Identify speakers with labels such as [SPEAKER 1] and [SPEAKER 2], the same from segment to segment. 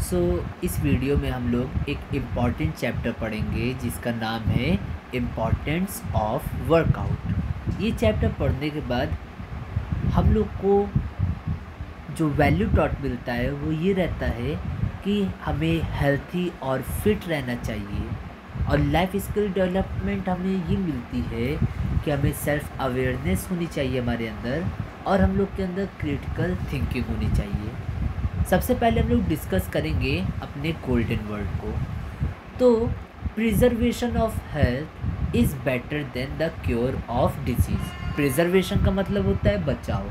[SPEAKER 1] सो इस वीडियो में हम लोग एक इम्पॉर्टेंट चैप्टर पढ़ेंगे जिसका नाम है इम्पॉर्टेंस ऑफ वर्कआउट। ये चैप्टर पढ़ने के बाद हम लोग को जो वैल्यू टॉट मिलता है वो ये रहता है कि हमें हेल्थी और फिट रहना चाहिए, और लाइफ स्किल डेवलपमेंट हमें ये मिलती है कि हमें सेल्फ अवेयरनेस होनी चाहिए हमारे अंदर, और हम लोग के अंदर क्रिटिकल थिंकिंग होनी चाहिए। सबसे पहले हम लोग डिस्कस करेंगे अपने गोल्डन वर्ड को। तो preservation of health is better than the cure of disease. Preservation का मतलब होता है बचाव,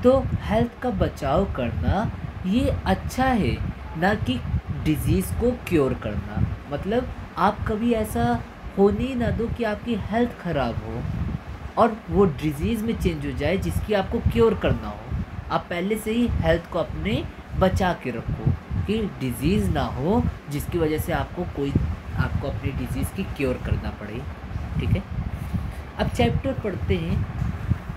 [SPEAKER 1] तो हेल्थ का बचाव करना ये अच्छा है, ना कि डिजीज़ को क्योर करना। मतलब आप कभी ऐसा होने ही ना दो कि आपकी हेल्थ ख़राब हो और वो डिजीज़ में चेंज हो जाए जिसकी आपको क्योर करना हो। आप पहले से ही हेल्थ को अपने बचा के रखो कि डिज़ीज़ ना हो जिसकी वजह से आपको अपनी डिज़ीज़ की क्योर करना पड़े। ठीक है, अब चैप्टर पढ़ते हैं।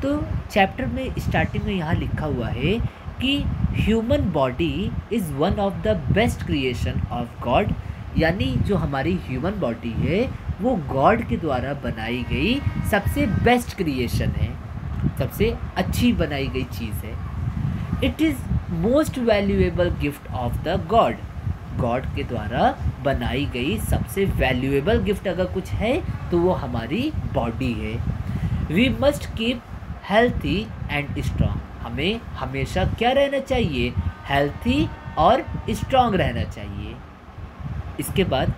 [SPEAKER 1] तो चैप्टर में स्टार्टिंग में यहाँ लिखा हुआ है कि human body is one of the best creation of God, यानी जो हमारी ह्यूमन बॉडी है वो गॉड के द्वारा बनाई गई सबसे बेस्ट क्रिएशन है, सबसे अच्छी बनाई गई चीज़ है। It is most valuable gift of the God. God के द्वारा बनाई गई सबसे वैल्यूएबल गिफ्ट अगर कुछ है तो वो हमारी बॉडी है। We must keep healthy and strong. हमें हमेशा क्या रहना चाहिए? हेल्थी और स्ट्रॉन्ग रहना चाहिए। इसके बाद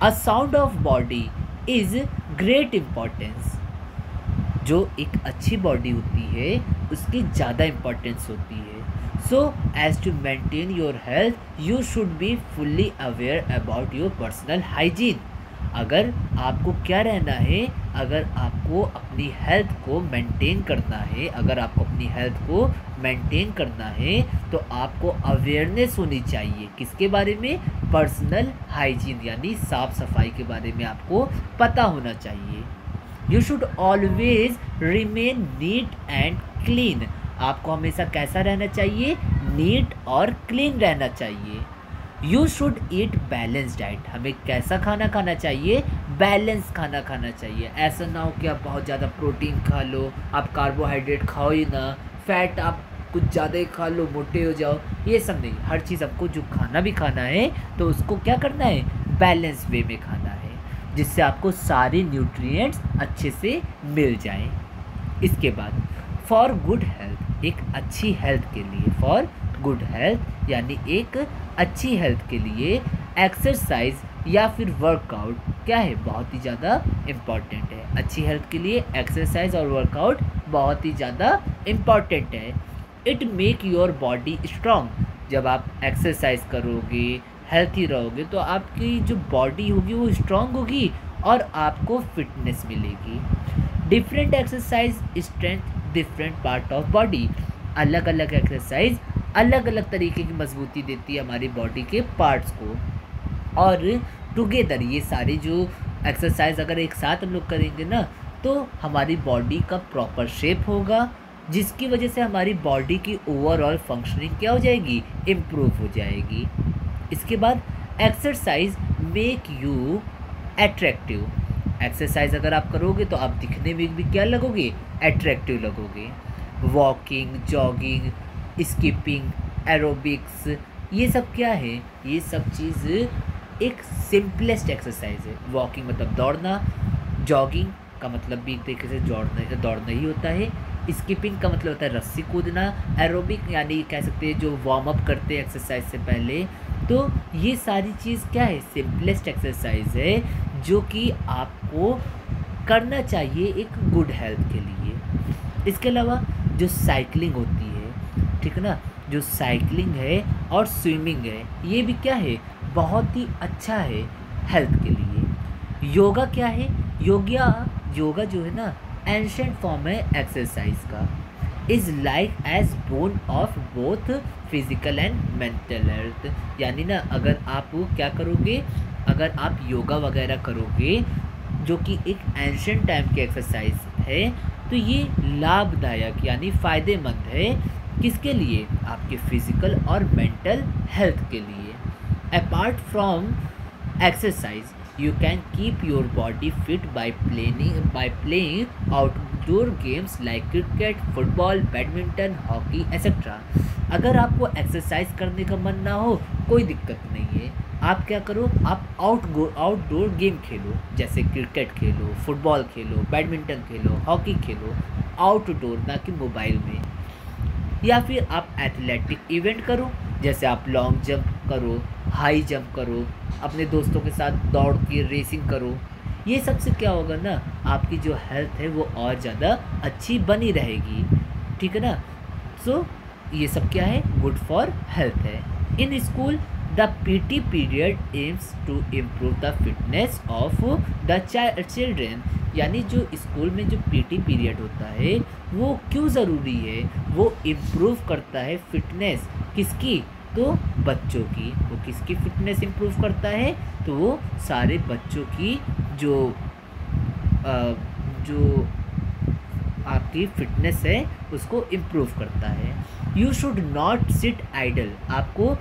[SPEAKER 1] a sound of body is great importance. जो एक अच्छी बॉडी होती है उसकी ज़्यादा इम्पोर्टेंस होती है। So as to maintain your health you should be fully aware about your personal hygiene. अगर आपको क्या रहना है, अगर आपको अपनी हेल्थ को मेंटेन करना है, अगर आपको अपनी हेल्थ को मेंटेन करना है तो आपको अवेयरनेस होनी चाहिए। किसके बारे में? पर्सनल हाइजीन, यानी साफ़ सफाई के बारे में आपको पता होना चाहिए। You should always remain neat and clean. आपको हमेशा कैसा रहना चाहिए? नीट और क्लीन रहना चाहिए। You should eat balance diet. हमें कैसा खाना खाना चाहिए? बैलेंस खाना खाना चाहिए। ऐसा ना हो कि आप बहुत ज़्यादा प्रोटीन खा लो, आप कार्बोहाइड्रेट खाओ ही ना, फैट आप कुछ ज़्यादा ही खा लो, मोटे हो जाओ, ये सब नहीं। हर चीज़ आपको जो खाना भी खाना है तो उसको क्या करना है? बैलेंस वे में खाना है, जिससे आपको सारे न्यूट्रिएंट्स अच्छे से मिल जाएं। इसके बाद फॉर गुड हेल्थ, एक अच्छी हेल्थ के लिए, फॉर गुड हेल्थ यानी एक अच्छी हेल्थ के लिए एक्सरसाइज या फिर वर्कआउट क्या है? बहुत ही ज़्यादा इम्पॉर्टेंट है। अच्छी हेल्थ के लिए एक्सरसाइज और वर्कआउट बहुत ही ज़्यादा इम्पॉर्टेंट है। It make your body strong. जब आप एक्सरसाइज करोगे, हेल्थी रहोगे, तो आपकी जो बॉडी होगी वो स्ट्रॉन्ग होगी और आपको फिटनेस मिलेगी। Different exercise strength different part of body. अलग अलग एक्सरसाइज अलग अलग तरीके की मजबूती देती है हमारी बॉडी के पार्ट्स को, और टुगेदर ये सारी जो एक्सरसाइज अगर एक साथ हम लोग करेंगे ना तो हमारी बॉडी का प्रॉपर शेप होगा, जिसकी वजह से हमारी बॉडी की ओवरऑल फंक्शनिंग क्या हो जाएगी? इम्प्रूव हो जाएगी। इसके बाद exercise make you attractive. Exercise अगर आप करोगे तो आप दिखने में भी क्या लगोगे? एट्रैक्टिव लगोगे। वॉकिंग, जॉगिंग, स्किपिंग, एरोबिक्स, ये सब क्या है? ये सब चीज़ एक सिंपलेस्ट एक्सरसाइज है। वॉकिंग मतलब दौड़ना, जॉगिंग का मतलब भी एक तरीके से दौड़ना ही होता है, स्किपिंग का मतलब होता है रस्सी कूदना, एरोबिक यानी कह सकते हैं जो वार्म अप करते हैं एक्सरसाइज से पहले। तो ये सारी चीज़ क्या है? सिंपलेस्ट एक्सरसाइज है जो कि आपको करना चाहिए एक गुड हेल्थ के लिए। इसके अलावा जो साइकिलिंग होती है, ठीक है ना, जो साइकिलिंग है और स्विमिंग है, ये भी क्या है? बहुत ही अच्छा है हेल्थ के लिए। योगा क्या है? योगा जो है ना एंशिएंट फॉर्म है एक्सरसाइज का। Is like as bone of both physical and mental health. यानी ना अगर आप क्या करोगे, अगर आप योगा वगैरह करोगे जो कि एक एंशिएंट टाइम की एक्सरसाइज है, तो ये लाभदायक यानी फ़ायदेमंद है। किसके लिए? आपके फिजिकल और मेंटल हेल्थ के लिए। Apart from exercise, you can keep your body fit by playing outdoor games like cricket, football, badminton, hockey etcetera. अगर आपको एक्सरसाइज करने का मन ना हो, कोई दिक्कत नहीं है। आप क्या करो, आप आउटडोर गेम खेलो, जैसे क्रिकेट खेलो, फुटबॉल खेलो, बैडमिंटन खेलो, हॉकी खेलो, आउटडोर, ना कि मोबाइल में। या फिर आप एथलेटिक इवेंट करो, जैसे आप लॉन्ग जंप करो, हाई जंप करो, अपने दोस्तों के साथ दौड़ के रेसिंग करो। ये सबसे क्या होगा ना, आपकी जो हेल्थ है वो और ज़्यादा अच्छी बनी रहेगी, ठीक है ना। सो ये सब क्या है, गुड फॉर हेल्थ है। In school the PT period aims to improve the fitness of the children, यानी जो स्कूल में जो पीटी पीरियड होता है वो क्यों ज़रूरी है, वो इम्प्रूव करता है फिटनेस किसकी, तो बच्चों की। वो किसकी फिटनेस इम्प्रूव करता है, तो वो सारे बच्चों की जो आपकी फिटनेस है उसको इम्प्रूव करता है। You should not sit idle, आपको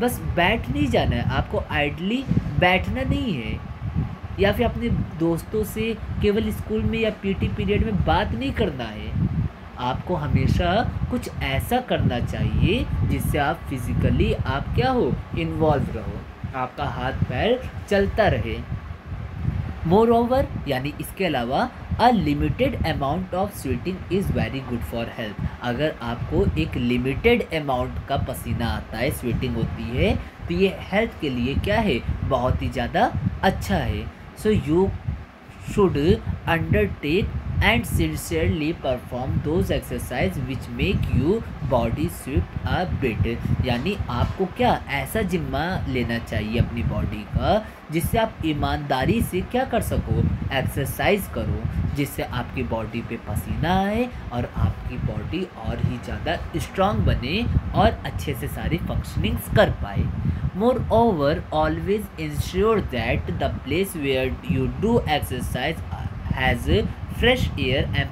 [SPEAKER 1] बस बैठ नहीं जाना है, आपको आइडली बैठना नहीं है, या फिर अपने दोस्तों से केवल स्कूल में या पीटी पीरियड में बात नहीं करना है। आपको हमेशा कुछ ऐसा करना चाहिए जिससे आप फिज़िकली आप क्या हो, इन्वॉल्व रहो, आपका हाथ पैर चलता रहे। मोर ओवर, यानी इसके अलावा a limited amount of sweating is very good for health. अगर आपको एक लिमिटेड अमाउंट का पसीना आता है, स्वेटिंग होती है, तो ये हेल्थ के लिए क्या है, बहुत ही ज़्यादा अच्छा है। So you should undertake and sincerely perform those exercise which make you body sweat a bit, यानी आपको क्या ऐसा जिम्मा लेना चाहिए अपनी बॉडी का जिससे आप ईमानदारी से क्या कर सको, एक्सरसाइज करो, जिससे आपकी बॉडी पे पसीना आए और आपकी बॉडी और ही ज़्यादा स्ट्रांग बने और अच्छे से सारी फंक्शनिंग्स कर पाए। Moreover always ensure that the place where you do exercise has fresh air and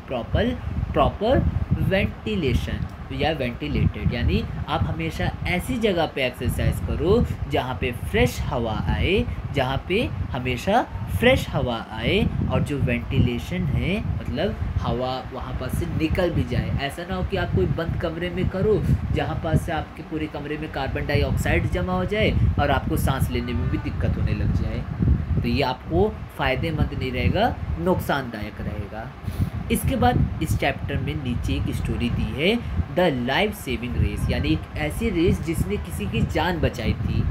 [SPEAKER 1] proper ventilation या वेंटिलेटेड, यानी आप हमेशा ऐसी जगह पे एक्सरसाइज करो जहाँ पे फ्रेश हवा आए, जहाँ पे हमेशा फ्रेश हवा आए और जो वेंटिलेशन है मतलब हवा वहाँ पास से निकल भी जाए। ऐसा ना हो कि आप कोई बंद कमरे में करो जहाँ पास से आपके पूरे कमरे में कार्बन डाइऑक्साइड जमा हो जाए और आपको सांस लेने में भी दिक्कत होने लग जाए, तो ये आपको फ़ायदेमंद नहीं रहेगा, नुकसानदायक रहेगा। इसके बाद इस चैप्टर में नीचे एक स्टोरी दी है, द लाइफ सेविंग रेस, यानी एक ऐसी रेस जिसने किसी की जान बचाई थी।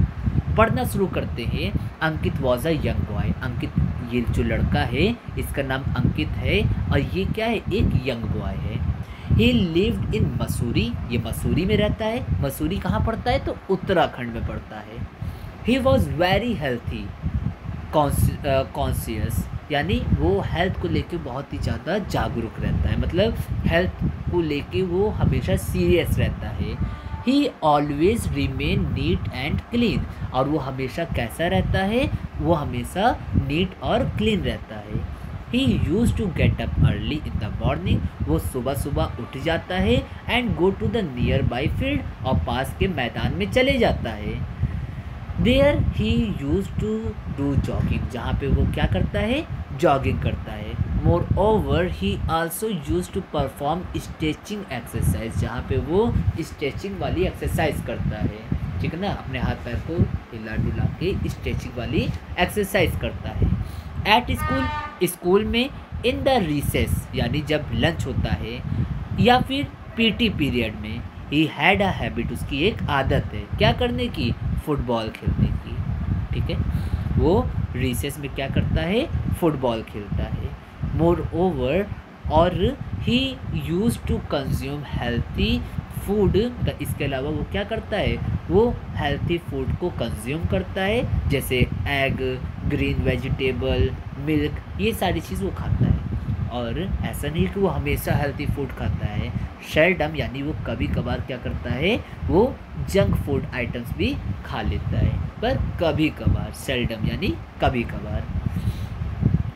[SPEAKER 1] पढ़ना शुरू करते हैं। अंकित वॉज अ यंग बॉय, अंकित ये जो लड़का है इसका नाम अंकित है और ये क्या है, एक यंग बॉय है। ही लिव्ड इन मसूरी, ये मसूरी में रहता है। मसूरी कहाँ पड़ता है, तो उत्तराखंड में पड़ता है। He was very healthy conscious, यानी वो हेल्थ को लेके बहुत ही ज़्यादा जागरूक रहता है, मतलब हेल्थ को लेके वो हमेशा सीरियस रहता है। ही always remain neat and clean, और वो हमेशा कैसा रहता है, वो हमेशा नीट और क्लीन रहता है। He use to get up early in the morning, वो सुबह सुबह उठ जाता है and go to the nearby field, और पास के मैदान में चले जाता है। There he use to do jogging, जहाँ पे वो क्या करता है, जॉगिंग करता है। Moreover he also use to perform stretching exercise, जहाँ पे वो स्ट्रेचिंग वाली एक्सरसाइज करता है, ठीक है ना, अपने हाथ पैर को हिला डुला के स्ट्रेचिंग वाली एक्सरसाइज करता है। एट स्कूल, स्कूल में इन द रिसेस, यानी जब लंच होता है या फिर पीटी पीरियड में, ही हैड अ हैबिट, उसकी एक आदत है क्या करने की, फुटबॉल खेलने की, ठीक है। वो रिसेस में क्या करता है, फुटबॉल खेलता है। मोर ओवर, और he use to consume healthy food, इसके अलावा वो क्या करता है, वो हेल्थी फूड को कंज्यूम करता है, जैसे एग, ग्रीन वेजिटेबल, मिल्क, ये सारी चीज़ वो खाता है। और ऐसा नहीं कि वो हमेशा हेल्थी फूड खाता है, शेल्डम, यानी वो कभी कभार क्या करता है, वो जंक फूड आइटम्स भी खा लेता है, पर कभी कभार, सेल्डम यानी कभी कभार।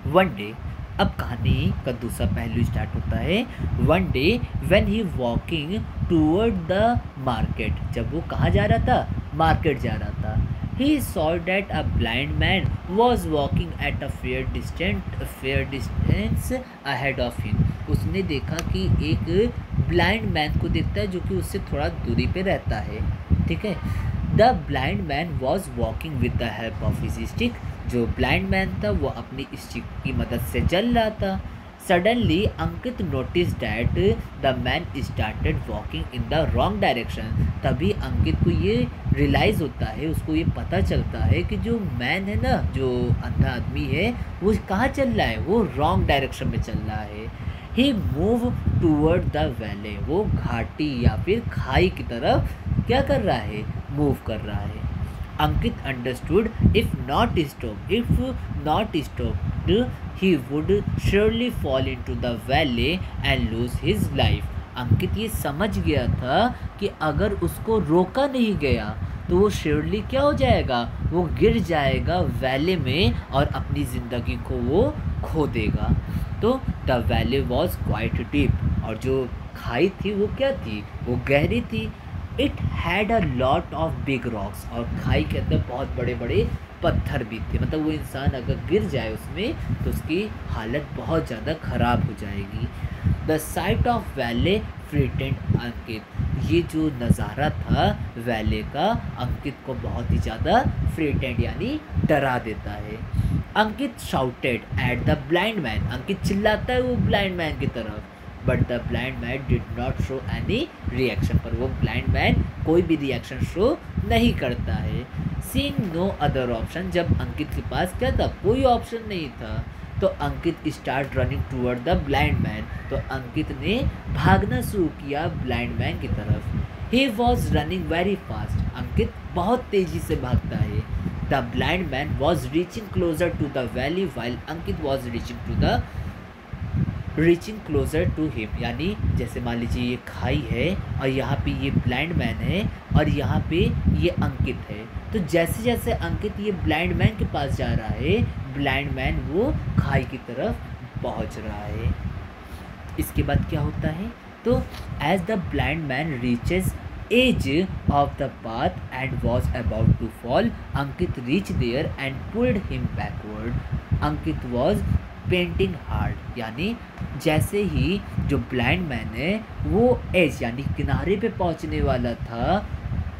[SPEAKER 1] वन डे, अब कहानी का दूसरा पहलू स्टार्ट होता है। One day when he walking toward the market, जब वो कहाँ जा रहा था, मार्केट जा रहा था। he saw that a blind man was walking at a fair distance ahead of him. उसने देखा कि एक ब्लाइंड मैन को देखता है जो कि उससे थोड़ा दूरी पे रहता है, ठीक है। The blind man was walking with the help of his stick. जो ब्लाइंड मैन था वो अपनी स्टिक की मदद से चल रहा था। Suddenly Ankit notice that the man started walking in the wrong direction. तभी अंकित को ये रियलाइज़ होता है, उसको ये पता चलता है कि जो मैन है ना, जो अंधा आदमी है, वो कहाँ चल रहा है, वो रॉन्ग डायरेक्शन में चल रहा है। ही मूव टूवर्ड द वैले। वो घाटी या फिर खाई की तरफ क्या कर रहा है, मूव कर रहा है। Ankit understood if not stopped he would surely fall into the valley and lose his life. अंकित ये समझ गया था कि अगर उसको रोका नहीं गया तो वो श्योरली क्या हो जाएगा, वो गिर जाएगा वैले में और अपनी ज़िंदगी को वो खो देगा। तो द वैले वॉज क्वाइट डीप। और जो खाई थी वो क्या थी, वो गहरी थी। It had a lot of big rocks. और खाई के अंदर बहुत बड़े बड़े पत्थर भी थे। मतलब वो इंसान अगर गिर जाए उसमें तो उसकी हालत बहुत ज़्यादा ख़राब हो जाएगी। द साइट ऑफ वैले फ्रिटेंड अंकित। ये जो नज़ारा था वैले का, अंकित को बहुत ही ज़्यादा फ्रिटेंड यानी डरा देता है। Ankit shouted at the blind man. Ankit चिल्लाता है वो ब्लाइंड मैन की तरफ, but the blind man did not show any reaction. पर वो ब्लाइंड मैन कोई भी रिएक्शन शो नहीं करता है। Seeing no other option. जब अंकित के पास क्या था, कोई ऑप्शन नहीं था, तो Ankit start running toward the blind man. तो अंकित ने भागना शुरू किया ब्लाइंड मैन की तरफ। He was running very fast. Ankit बहुत तेज़ी से भागता है। The blind man was reaching closer to the valley while Ankit was reaching closer to him. यानी जैसे मान लीजिए ये खाई है और यहाँ पे ये ब्लाइंड मैन है और यहाँ पे ये अंकित है। तो जैसे जैसे अंकित ये ब्लाइंड मैन के पास जा रहा है, ब्लाइंड मैन वो खाई की तरफ पहुँच रहा है। इसके बाद क्या होता है, तो as the blind man reaches edge of the path and was about to fall, Ankit reach there and pulled him backward. Ankit was panting hard. यानी जैसे ही जो ब्लाइंड मैन है वो एज यानी किनारे पे पहुंचने वाला था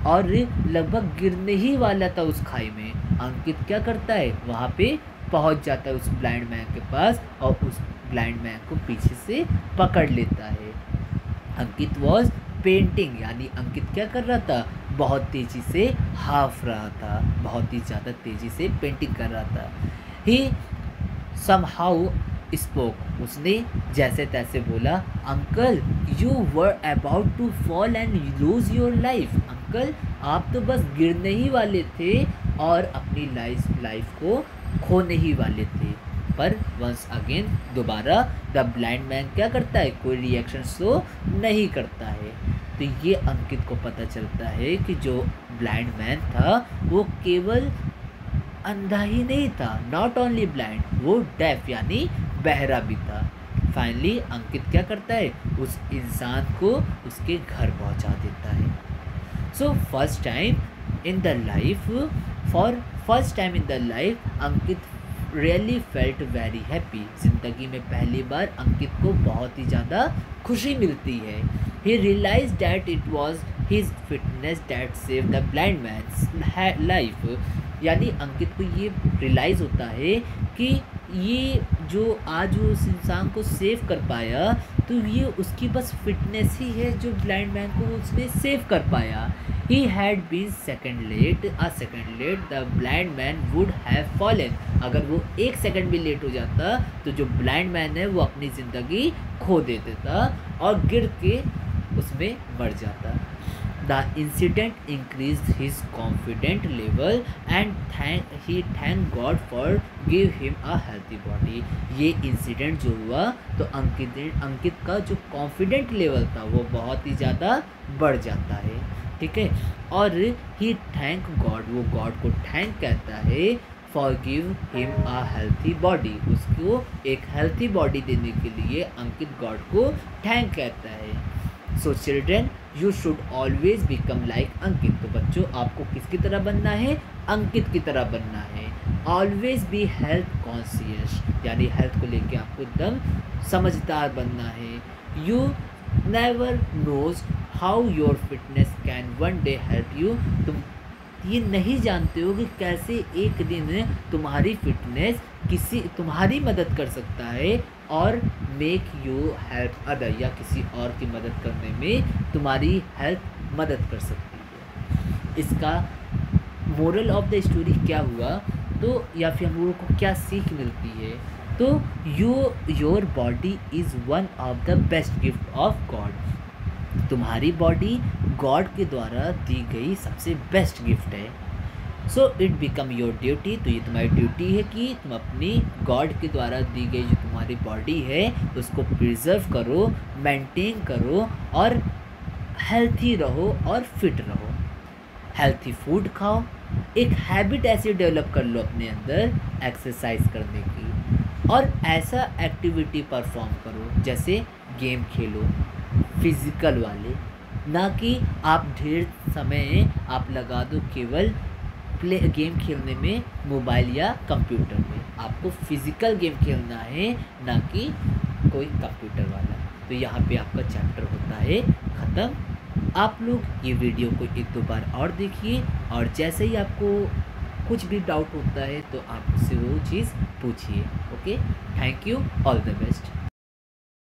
[SPEAKER 1] और लगभग गिरने ही वाला था उस खाई में, अंकित क्या करता है, वहाँ पे पहुंच जाता है उस ब्लाइंड मैन के पास और उस ब्लाइंड मैन को पीछे से पकड़ लेता है। अंकित वॉज पेंटिंग यानी अंकित क्या कर रहा था, बहुत तेज़ी से हाफ रहा था, बहुत ही ज़्यादा तेज़ी से पेंटिंग कर रहा था। ही somehow spoke। उसने जैसे तैसे बोला, uncle you were about to fall and lose your life. Uncle आप तो बस गिरने ही वाले थे और अपनी लाइफ को खोने ही वाले थे। पर वंस अगेन दोबारा द ब्लाइंड मैन क्या करता है, कोई रिएक्शन शो नहीं करता है। तो ये अंकित को पता चलता है कि जो ब्लाइंड मैन था वो केवल अंधा ही नहीं था, नॉट ओनली ब्लाइंड, वो डेफ यानी बहरा भी था। फाइनली अंकित क्या करता है, उस इंसान को उसके घर पहुंचा देता है। So first time in the life Ankit really felt very happy. ज़िंदगी में पहली बार अंकित को बहुत ही ज़्यादा खुशी मिलती है। He realise that it was his fitness that save the blind man's life. यानी अंकित को ये रियलाइज़ होता है कि ये जो आज वो उस इंसान को सेव कर पाया तो ये उसकी बस फिटनेस ही है जो ब्लाइंड मैन को उसने सेव कर पाया। He had been second late the blind man would have fallen. अगर वो 1 सेकेंड भी लेट हो जाता तो जो ब्लाइंड मैन है वो अपनी ज़िंदगी खो देता और गिर के उसमें मर जाता। The incident increased his confidence level and he thanked God for give him a healthy body। ये इंसिडेंट जो हुआ तो अंकित का जो कॉन्फिडेंट लेवल था वो बहुत ही ज़्यादा बढ़ जाता है, ठीक है। और ही थैंक गॉड, वो गॉड को थैंक कहता है for give him a healthy body. उसको एक हेल्थी बॉडी देने के लिए अंकित गॉड को थैंक कहता है। So children you should always become like Ankit. तो बच्चों आपको किसकी तरह बनना है? अंकित की तरह बनना है। ऑलवेज बी हेल्थ कॉन्शियस, यानी हेल्थ को लेके आपको एकदम समझदार बनना है। You never knows how your fitness can one day help you. तुम ये नहीं जानते हो कि कैसे एक दिन तुम्हारी फिटनेस तुम्हारी मदद कर सकता है और मेक यू हेल्प अदर, या किसी और की मदद करने में तुम्हारी हेल्प मदद कर सकती है। इसका मोरल ऑफ द स्टोरी क्या हुआ, तो या फिर हम लोगों को क्या सीख मिलती है? तो your body is one of the best gift of God. तुम्हारी बॉडी गॉड के द्वारा दी गई सबसे बेस्ट गिफ्ट है। So it become your duty, तो ये तुम्हारी ड्यूटी है कि तुम अपनी गॉड के द्वारा दी गई जो तुम्हारी बॉडी है उसको प्रिजर्व करो, मेंटेन करो और हेल्थी रहो और फिट रहो। हेल्थी फूड खाओ, एक हैबिट ऐसे डेवलप कर लो अपने अंदर एक्सरसाइज करने की, और ऐसा एक्टिविटी परफॉर्म करो जैसे गेम खेलो फिज़िकल वाले, ना कि आप ढेर समय आप लगा दो केवल गेम खेलने में मोबाइल या कंप्यूटर में। आपको फिज़िकल गेम खेलना है, ना कि कोई कंप्यूटर वाला। तो यहाँ पे आपका चैप्टर होता है ख़त्म। आप लोग ये वीडियो को एक दो बार और देखिए, और जैसे ही आपको कुछ भी डाउट होता है तो आप उससे वो चीज़ पूछिए। Okay, thank you, all the best.